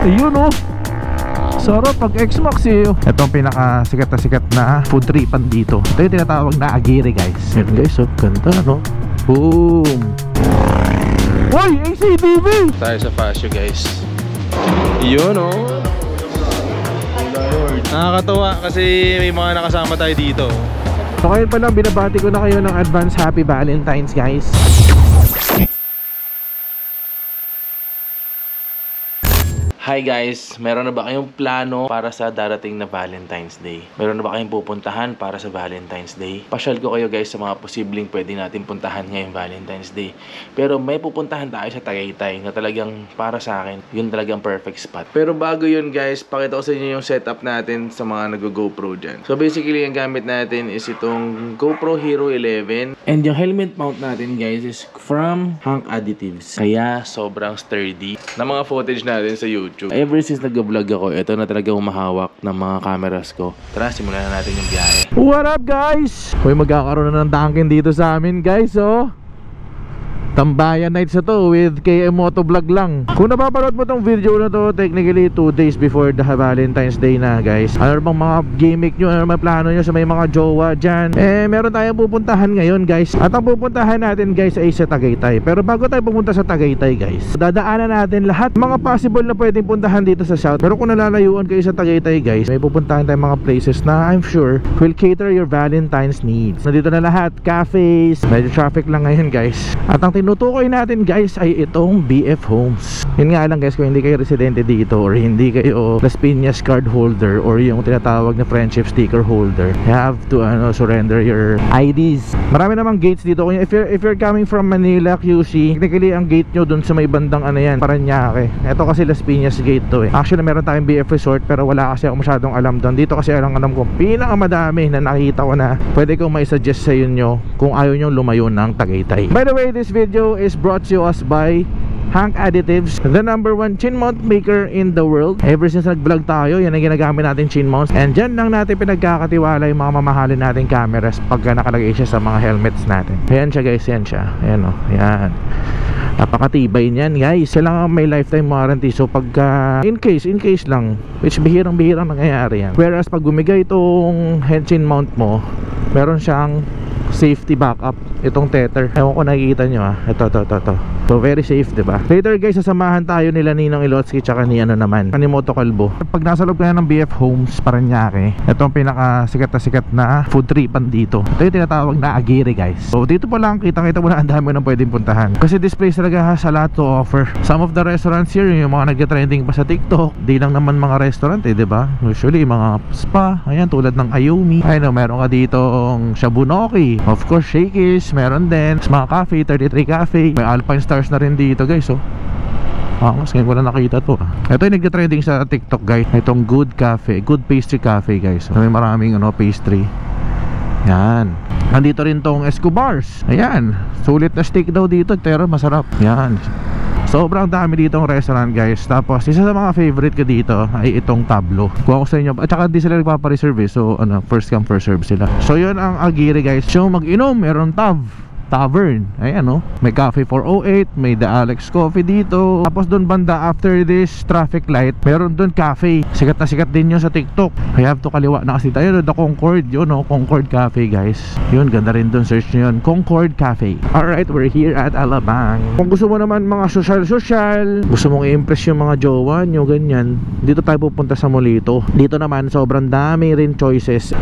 Ayun oh. Sarap pag X-Max eh. Ito ang pinaka-sikat na sikat na food tripan dito. Ito yung tinatawag na agiri guys. Yan guys oh, ganda no. Boom. Uy, ACDV! Tayo sa Fascio guys. Yun oh. Nakakatawa kasi may mga nakasama tayo dito. So ngayon pa lang binabati ko na kayo ng advance Happy Valentine's guys. Hi guys, meron na ba kayong plano para sa darating na Valentine's Day? Meron na ba kayong pupuntahan para sa Valentine's Day? Pasyal ko kayo guys sa mga posibleng pwede natin puntahan ngayong Valentine's Day. Pero may pupuntahan tayo sa Tagaytay na talagang para sa akin, yun talagang perfect spot. Pero bago yun guys, pakita ko sa inyo yung setup natin sa mga nag-GoPro dyan. So basically, yung gamit natin is itong GoPro Hero 11. And yung helmet mount natin guys is from Hank Additives. Kaya sobrang sturdy na mga footage natin sa YouTube. Ever since nag-vlog ako, ito na talaga humahawak ng mga cameras ko. Tara, simulan na natin yung biyahe. What up guys? Hoy, magkakaroon na ng tankin dito sa amin guys oh. Tambayan nights na to with KM Motovlog lang. Kung napapanood mo tong video na to, technically 2 days before the Valentine's Day na guys. Ano bang mga gimmick nyo, ano mga plano nyo sa may mga jowa dyan? Meron tayong pupuntahan ngayon guys. At ang pupuntahan natin guys ay sa Tagaytay. Pero bago tayo pumunta sa Tagaytay guys, dadaanan natin lahat mga possible na pwedeng puntahan dito sa South. Pero kung nalalayuan kayo sa Tagaytay guys, may pupuntahan tayong mga places na I'm sure will cater your Valentine's needs. Nandito na lahat, cafes, medyo traffic lang ngayon guys. At ang tinutukoy natin guys ay itong BF Homes. Yun nga lang guys, kung hindi kayo residente dito or hindi kayo Las Piñas card holder or yung tinatawag na friendship sticker holder, you have to surrender your IDs. Marami namang gates dito. If you're coming from Manila, QC, technically ang gate nyo dun sa may bandang ano yan, Parañaque. Ito kasi Las Piñas gate to eh. Actually meron tayong BF Resort pero wala kasi ako masyadong alam doon. Dito kasi alam ko pinakamadami na nakita ko na pwede kong mai-suggest sa inyo kung ayaw nyo lumayo ng Tagaytay. By the way, this video is brought to us by Hank Additives, the #1 chin mount maker in the world. Ever since nag-vlog tayo, yan ang ginagamit natin chin mounts. And dyan lang natin pinagkakatiwala yung mga mamahalin natin cameras pagka nakalagay siya sa mga helmets natin. Ayan siya guys, yan siya. Ayan o, yan. Napakatibay niyan guys. Kailangan may lifetime warranty. So pagka in case lang, which bihirang nangyayari yan. Whereas pag bumigay itong head chin mount mo, meron siyang safety backup, itong tether. Ewan ko nakikita nyo ito. So very safe, diba? Later guys, sasamahan tayo nila Ninong Ilotsky tsaka ni ni Moto Calvo. Pag nasa loob ka na ng BF Homes Parañaque, ito ang pinaka-sikat na sikat na food tripan dito. Ito yung tinatawag na agiri guys. So dito pa lang, kita mo na ang dami ng pwedeng puntahan. Kasi this place talaga has a lot to offer. Some of the restaurants here, yung mga nag-trending pa sa TikTok, di lang naman mga restaurant diba? Usually mga spa, ayan, tulad ng Ayumi. Ayun, meron ka ditong Shabunoki. Of course, Shakey's, meron din. Mga cafe, 33 Cafe. May Alpine Stars na rin dito guys mas ngayon ko na nakita to Ito yung nagka-trending sa TikTok guys. Itong Good Cafe, Good Pastry Cafe guys. May maraming pastry. Yan. Nandito rin tong Escobars. Ayan, sulit na steak daw dito pero masarap. Yan. Sobrang dami ditong restaurant guys. Tapos isa sa mga favorite ko dito ay itong Tablo. Kuha ko sa inyo. At saka di sila nagpapa-reserve so first come first serve sila. So yun ang agiri guys. So mag-inom, meron Tavern. Ayan may Cafe 408, may The Alex Coffee dito. Tapos doon banda after this traffic light, meron doon cafe. Sikat na sikat din yun sa TikTok. I have to kaliwa na kasi tayo. The Concord, yun Concord Cafe guys. Yun, ganda rin doon. Search nyo yun, Concord Cafe. Alright, we're here at Alabang. Kung gusto mo naman mga social, gusto mong i-impress yung mga jowa nyo, ganyan, dito tayo pupunta sa Molito. Dito naman sobrang dami rin choices.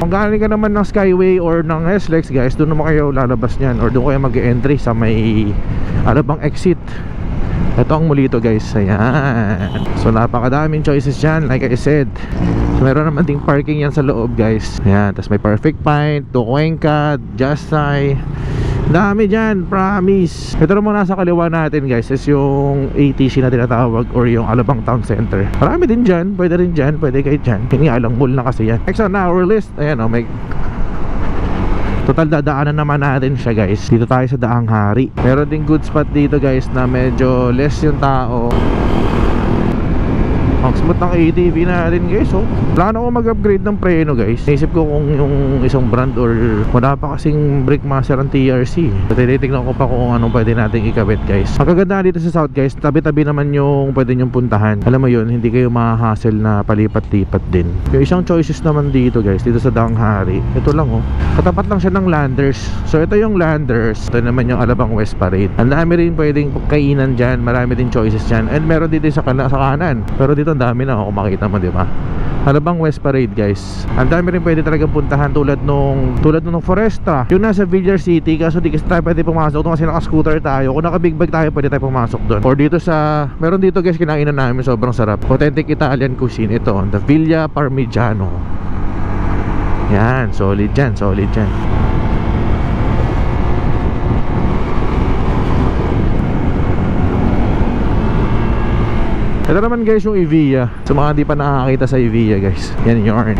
Kung galing ka naman ng Skyway or ng SLEX guys, doon naman kayo lalabas niyan or doon kayo mag-e-entry sa may Alabang exit. Ito ang Molito guys. Ayan. So napakadaming choices dyan, like I said. So meron naman ding parking yan sa loob guys. Ayan. Tapos may Perfect Pint, Tucuenca, Justay. Dami dyan, promise. Ito naman nasa kaliwa natin guys is yung ATC na tinatawag or yung Alabang Town Center. Marami din dyan, pwede rin dyan, pwede kayo dyan. Hindi nga lang, mall na kasi yan. Next on our list, ayan may total dadaanan naman natin siya guys. Dito tayo sa Daang Hari. Meron ding good spot dito guys na medyo less yung tao. Ang smooth ng ATV natin guys. Oh, plano ko mag-upgrade ng preno guys. Naisip ko kung yung isang brand or wala pa kasing brake master ang TRC. So tinitignan ko pa kung anong pwede nating ikabit guys. Ang kaganda dito sa South guys, tabi-tabi naman yung pwede nyong puntahan. Alam mo yun, hindi kayo ma-hassle na palipat-lipat din. Yung isang choices naman dito guys, dito sa Danghari, ito lang oh, katapat lang siya ng Landers. So ito yung Landers, ito naman yung Alabang West Parade. Ang dami rin pwedeng kainan dyan, marami din choices dyan. And meron dito sa kanan. Pero dito ang dami na, kung makita mo, di ba? Alabang West Parade guys. Ang dami rin pwede talagang puntahan tulad nung Foresta. Yung nasa Villar City, kaso di kasi tayo pwede pumasok doon kasi naka-scooter tayo. Kung naka-big bike tayo, pwede tayo pumasok doon. Or dito sa, meron dito guys, kinainan namin, sobrang sarap. Authentic Italian cuisine. Ito, the Villa Parmigiano. Yan, solid dyan, solid dyan. Ito naman guys yung Evia. Sa mga hindi pa nakakita sa Evia guys, yan yung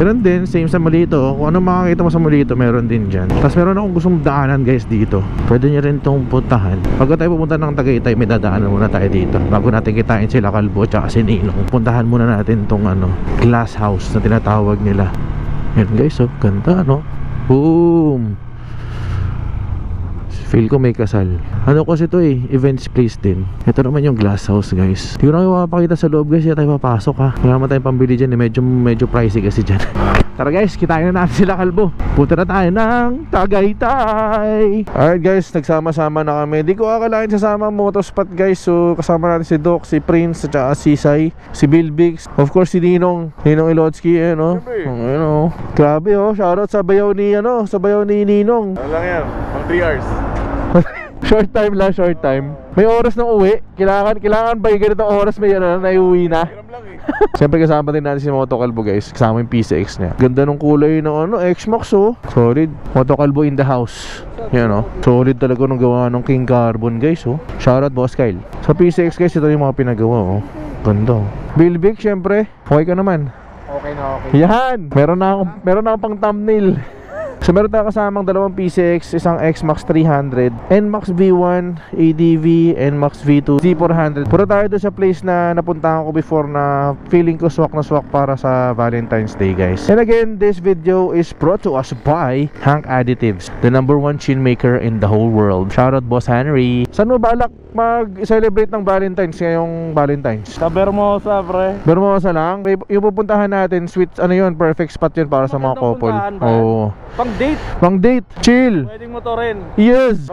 Meron din, same sa Molito. Kung ano makakita mo sa Molito, meron din dyan. Tapos meron akong gustong daanan guys dito. Pwede nyo rin itong puntahan. Pagka tayo pupunta ng Tagaytay, may dadaanan muna tayo dito bago natin kitain sila Kalbo tsaka si Ninong. Puntahan muna natin itong glass house na tinatawag nila. Yan guys, oh, ganda no. Boom! Feel ko may kasal. Ano kasi ito eh, events place din. Ito naman yung glass house guys. Hindi ko na mapapakita sa loob guys, hindi tayo papasok ha. Wala naman tayong pambili dyan eh, medyo pricey kasi dyan. Tara guys, kitain na natin sila Kalbo. Punta na tayo ng Tagaytay. Alright guys, nagsama-sama na kami. Di ko akalain sasama ang motospot guys. So kasama natin si Doc, si Prince, at saka si Sai, si Bill Biggs, of course si Ninong Ilotsky eh no. Grabe oh, shoutout sa bayaw ni Ninong. Ano lang yan, pang 3 hours. Short time lang, short time. May oras ng uwi. Kailangan ba yung ganitong oras may naiuwi na? Siyempre kasama din natin si Moto Kalbo guys. Kasama yung PCX niya. Ganda ng kulay ng X-Max oh. Solid. Moto Kalbo in the house. Yan oh. Solid talaga nung gawa ng King Carbon guys oh. Shoutout Boss Kyle. Sa PCX guys, ito yung mga pinagawa oh. Ganda oh. Bill Vic syempre. Okay ka naman. Okay na okay. Yan. Meron na akong pang thumbnail. So meron tayong kasamang dalawang PCX, isang X-Max 300, NMAX V1, ADV, NMAX V2, Z400. Puro tayo doon sa place na napuntahan ko before na feeling ko swak na swak para sa Valentine's Day guys. And again, this video is brought to us by Hank Additives, the #1 chin maker in the whole world. Shoutout Boss Henry. Saan mo balak mag-celebrate ng Valentine's ngayong Valentine's? Sa Bermosa pre. Bermosa lang? Yung pupuntahan natin, sweet, yun, perfect spot yun para sa mga couple. Oo. Pang date, chill. Pwedeng motorin. Yes.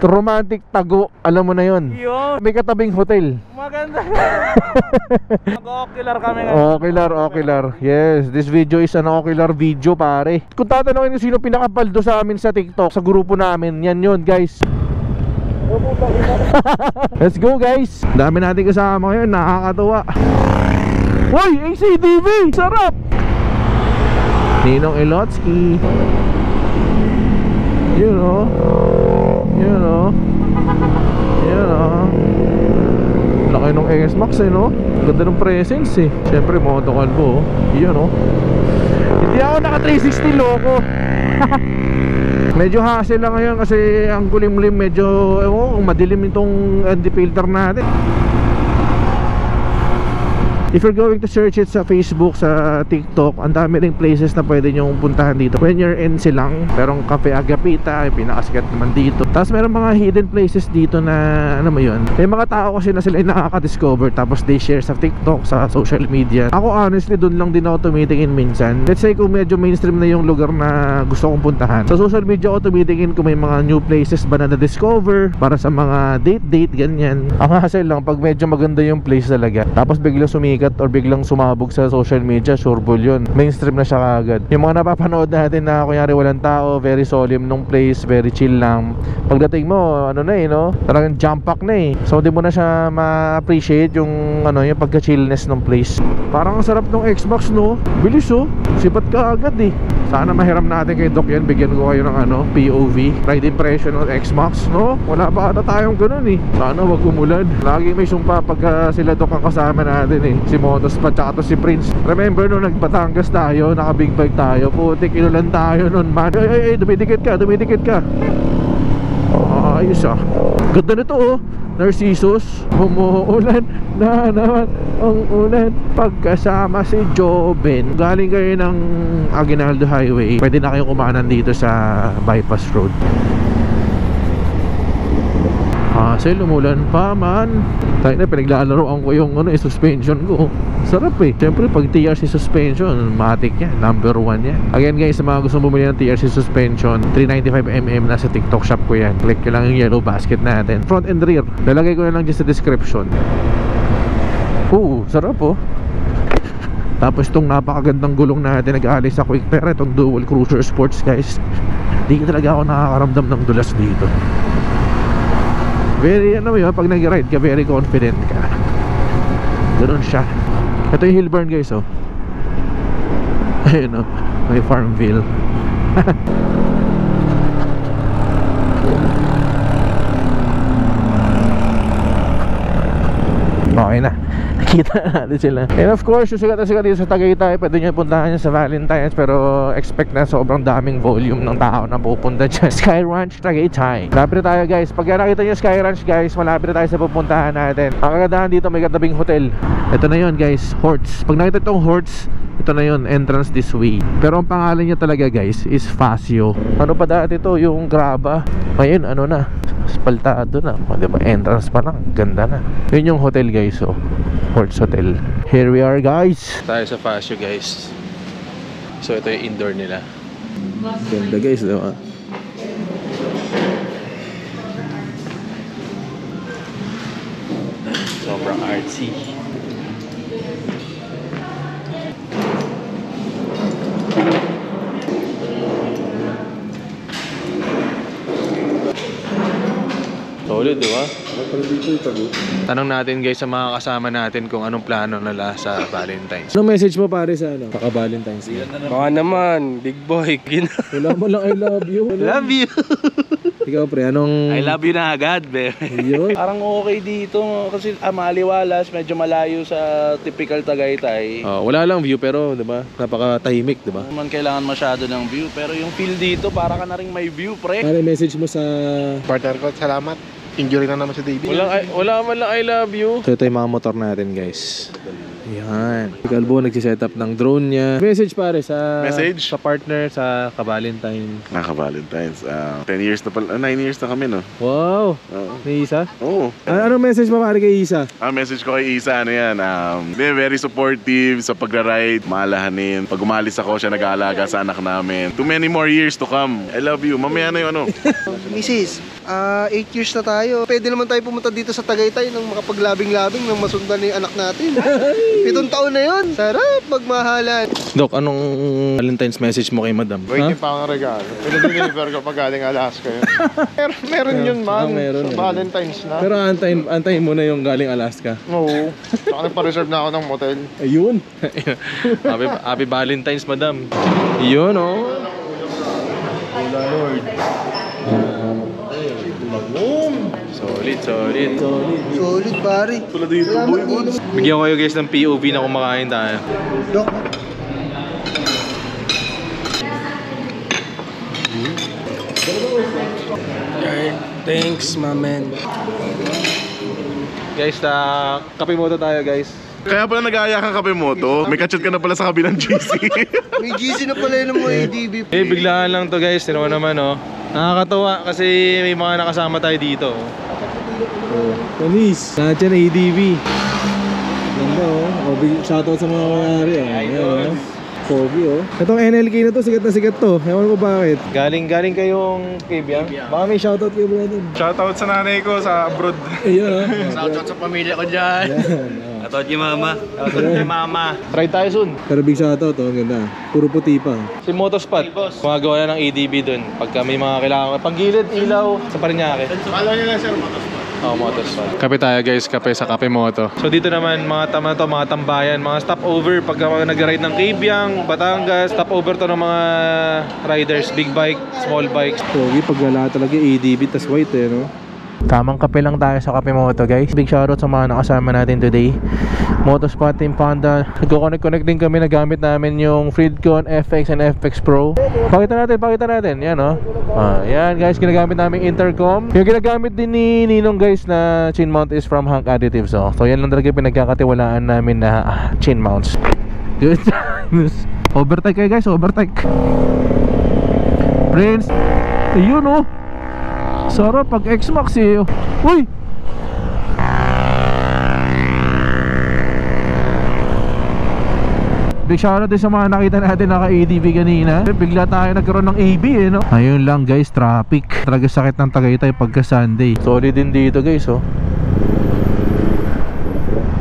Romantic tago, alam mo na yun. Yun. May katabing hotel. Maganda. Mag-ocular kami Ocular. Yes, this video is an ocular video pare. Kung tatanungin nyo sino pinakapaldo sa amin sa TikTok, sa grupo namin, yan yun guys. Let's go guys. Dami natin kasama ngayon, nakakatuwa. Hoy, ACDV, sarap. Ninong Ilotsky. You know. Laki nung X-Max eh no. Ganda ng presence eh. Siyempre Moto Kalbo. Yun no. Hindi ako naka 360 loko. Medyo hassle lang ngayon kasi ang kulimlim. Medyo madilim itong ND filter natin. If you're going to search it sa Facebook, sa TikTok, ang dami ring places na pwede nyong puntahan dito. When you're in Silang, merong Cafe Agapita, pinakasikat naman dito. Tapos meron mga hidden places dito na, ano mo yun, may mga tao kasi na sila yung nakaka-discover, tapos they share sa TikTok, sa social media. Ako honestly, dun lang din ako tumitingin minsan. Let's say kung medyo mainstream na yung lugar na gusto kong puntahan, sa social media ako tumitingin kung may mga new places ba na na-discover para sa mga date, ganyan. Ang hassle lang pag medyo maganda yung place talaga, tapos biglang sumikat or biglang sumabog sa social media, sureball yun, mainstream na siya kaagad. Yung mga napapanood natin na kunyari walang tao, very solemn nung place, very chill lang, pagdating mo, ano na eh no, talagang jump pack na eh. So di mo na siya ma-appreciate yung yung pagka-chillness ng place. Parang ang sarap ng X-Max no, bilis oh, sipat ka agad eh. Sana mahiram natin kay Doc yan, bigyan ko kayo ng POV, ride impression ng X-Max no. Wala pa ata tayong ganun eh. Sana wag umulan. Lagi may sumpa pagka sila Doc ang kasama natin eh, si Motospot tsaka to si Prince. Remember nung nagbatangas tayo, naka big bike tayo, putik inulan tayo nun man. Ay, dumidikit ka. Ayos ah. Ganda nito oh. Narcissus. Umuulan na naman ang ulan pagkasama si Joben. Galing kayo ng Aguinaldo Highway, pwede na kayong kumanan dito sa bypass road. Kasi lumulan pa man. Tayo na pinaglalaroan ko yung suspension ko. Sarap eh. Siyempre pag TRC suspension, matic yan, number 1 yan. Again guys, sa mga gusto bumili ng TRC suspension, 395mm, nasa TikTok shop ko yan. Click ko lang yung yellow basket natin, front and rear. Lalagay ko na lang dyan sa description. Sarap oh. Tapos itong napakagandang gulong natin, nag-aalis sa Quick Pair, itong dual cruiser sports guys. Di talaga ako nakakaramdam ng dulas dito. Very pag nag-ride ka, very confident ka. Ganun siya. Ito yung Hillburn guys oh. Ayun oh, may Farmville. Okay na, nakita natin sila. And of course, yung sikat na sikat dito sa Tagaytay, pwede nyo puntahan nyo sa Valentine's. Pero expect na sobrang daming volume ng tao na pupunta dyan. Sky Ranch Tagaytay. Malapit na tayo guys. Pag nakita nyo Sky Ranch guys, malapit na tayo sa pupuntahan natin. Ang kagandahan dito, may katabing hotel. Ito na yun guys, Horts. Pag nakita itong Horts, ito na yun, entrance this way. Pero ang pangalan niya talaga guys is Fascio. Ano pa dati ito, yung Graba. Ngayon ano na, spaltado na, diba? Entrance pa lang, ganda na. Yun yung hotel guys oh, Horts Hotel. Here we are guys. Tayo sa Fascio guys. So ito yung indoor nila. Ganda guys, diba? Sobrang artsy. Solid, di ba? Tanong natin guys sa mga kasama natin kung anong plano nila sa Valentine's. Anong message mo pare sa Paka-Valentine's Day? Baka naman, big boy. Wala mo lang I love you. Love you! Ikaw pre, anong... I love you na agad, be. Yun. Parang okay dito kasi maliwalas, medyo malayo sa typical Tagaytay. Wala lang view pero, di ba? Napaka-tahimik, di ba? Hindi man kailangan masyado ng view, pero yung feel dito para ka na rin may view, pre. Ano message mo sa... Partner ko, salamat. Injury na naman si David. Wala man lang I love you. So ito yung mga motor natin guys. Yan. Si Calbo nagsiset up ng drone niya. Message pare sa... Message? Sa partner sa Ka-Valentine. Naka-Valentine's. 10 years na pala. 9 years na kami, no? Wow. Ni Isa? Oo. Anong message mo pare kay Isa? Message ko kay Isa, ano yan, very supportive sa pagra-ride, maalahanin. Pag umalis ako, siya nag-aalaga sa anak namin. Too many more years to come. I love you. Mamaya na yung ano. Mrs., 8 years na tayo. Pwede naman tayo pumunta dito sa Tagaytay nang makapaglabing-labing nang masundan yung anak natin. 7 taon na yun. Sarap magmahalan. Dok, anong Valentine's message mo kay Madam? Waiting pa ang regalo. Pinag-deliver ko pag galing Alaska yun. Meron yun man. Meron, sa Valentine's na. Pero antayin mo na yung galing Alaska. Oo. Saka nagpa-reserve na ako ng motel. Ayun. Happy Valentine's, Madam. Yun, oh. Lord. Solid. Solid pare. Tulad dito, boy. Bigyan ko kayo guys ng POV na kumakain tayo. Dok. Thanks, my man. Guys, kape moto tayo guys. Kaya pala nag-aaya kang kape moto. May kachat ka na pala sa kabilang GC. May GC na pala yun ng mga ADB. Biglaan lang to guys. Tinawa naman oh. Nakakatawa kasi may mga nakasama tayo dito. Panis. Lahat yan ADB. Ganda oh. Shoutout sa mga mangyari oh. Pogi oh. Itong NLK na to, sikat na sikat to. Ewan ko bakit. Galing kayong Kibyang? Baka may shoutout kayo brother. Shoutout sa nanay ko sa abroad. Ayun oh. Shoutout sa pamilya ko dyan. Shoutout kay mama. Shoutout kay mama. Try tayo soon. Pero big shoutout oh, ganda. Puro puti pa. Si Motospot, gumagawa na ng ADB dun. Pagka may mga kailangan, panggilid, ilaw, sa Paranaque. Follow nyo lang sir, Motospot. Motospot. Kape tayo guys, kape sa Kape Moto. So dito naman mga mga tambayan, mga stopover pagka nag-ride ng Kibyang, Batangas, stopover to ng mga riders, big bike, small bikes. Pogi pag wala talaga ADB tas white no. Tamang kape lang tayo sa Kape Moto guys. Big shoutout sa mga nakasama natin today. Motospot Team Panda. Nagko-connect din kami na gamit namin yung Freedcon FX and FX Pro. Pakita natin. Yan oh. Yan guys, ginagamit namin intercom. Yung ginagamit din ni Ninong guys na chin mount is from Hank Additives. So yan lang talaga pinagkakatiwalaan namin na chin mounts. Good times. Overtake kayo guys, overtake. Prince. Ayun oh. Sarap pag X-Max eh. Uy! Big shoutout din sa mga nakita natin naka-ADV kanina. Bigla tayo nagkaroon ng AB eh no. Ayun lang guys, traffic. Talaga sakit ng Tagaytay pagka Sunday. Solid din dito guys oh.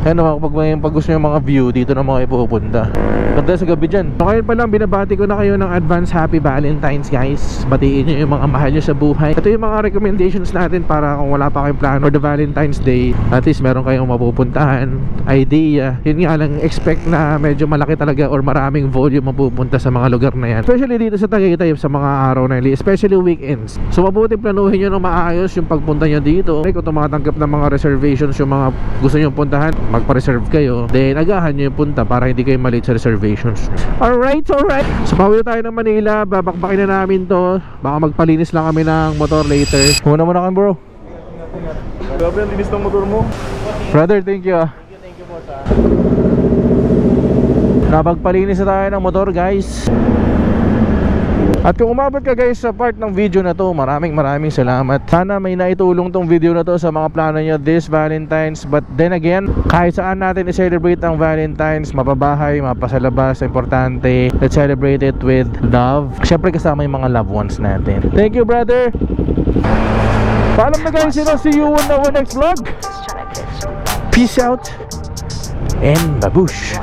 Kaya naman pag gusto nyo mga view, dito na mga ipupunta. Ganda sa gabi dyan. So ngayon pa lang, binabati ko na kayo ng advance Happy Valentine's guys. Batiin nyo yung mga mahal nyo sa buhay. Ito yung mga recommendations natin para kung wala pa kayong plano for the Valentine's Day, at least meron kayong mapupuntahan, idea. Yun nga lang, expect na medyo malaki talaga or maraming volume mapupunta sa mga lugar na yan. Especially dito sa Tagaytay sa mga araw na yun, especially weekends. So mabuti planuhin nyo ng maayos yung pagpunta nyo dito. Kung tumatanggap ng mga reservations yung mga gusto nyo puntahan, magpa-reserve kayo, then agahan nyo yung punta para hindi kayo malate sa reservations. Alright. So pauwi tayo ng Manila, babakbakin na namin to. Baka magpalinis lang kami ng motor later. Muna ka bro. Grabe ang linis ng motor mo. Brother, thank you ah. Thank you po sa... Napagpalinis na tayo ng motor guys. At kung umabot ka guys sa part ng video na to, maraming salamat. Sana may naitulong tong video na to sa mga plano nyo this Valentine's. But then again, kahit saan natin i-celebrate ang Valentine's, mapabahay, mapasalabas, importante, let's celebrate it with love. Siyempre kasama yung mga loved ones natin. Thank you brother. Paalam na guys, see you on our next vlog. Peace out and babush.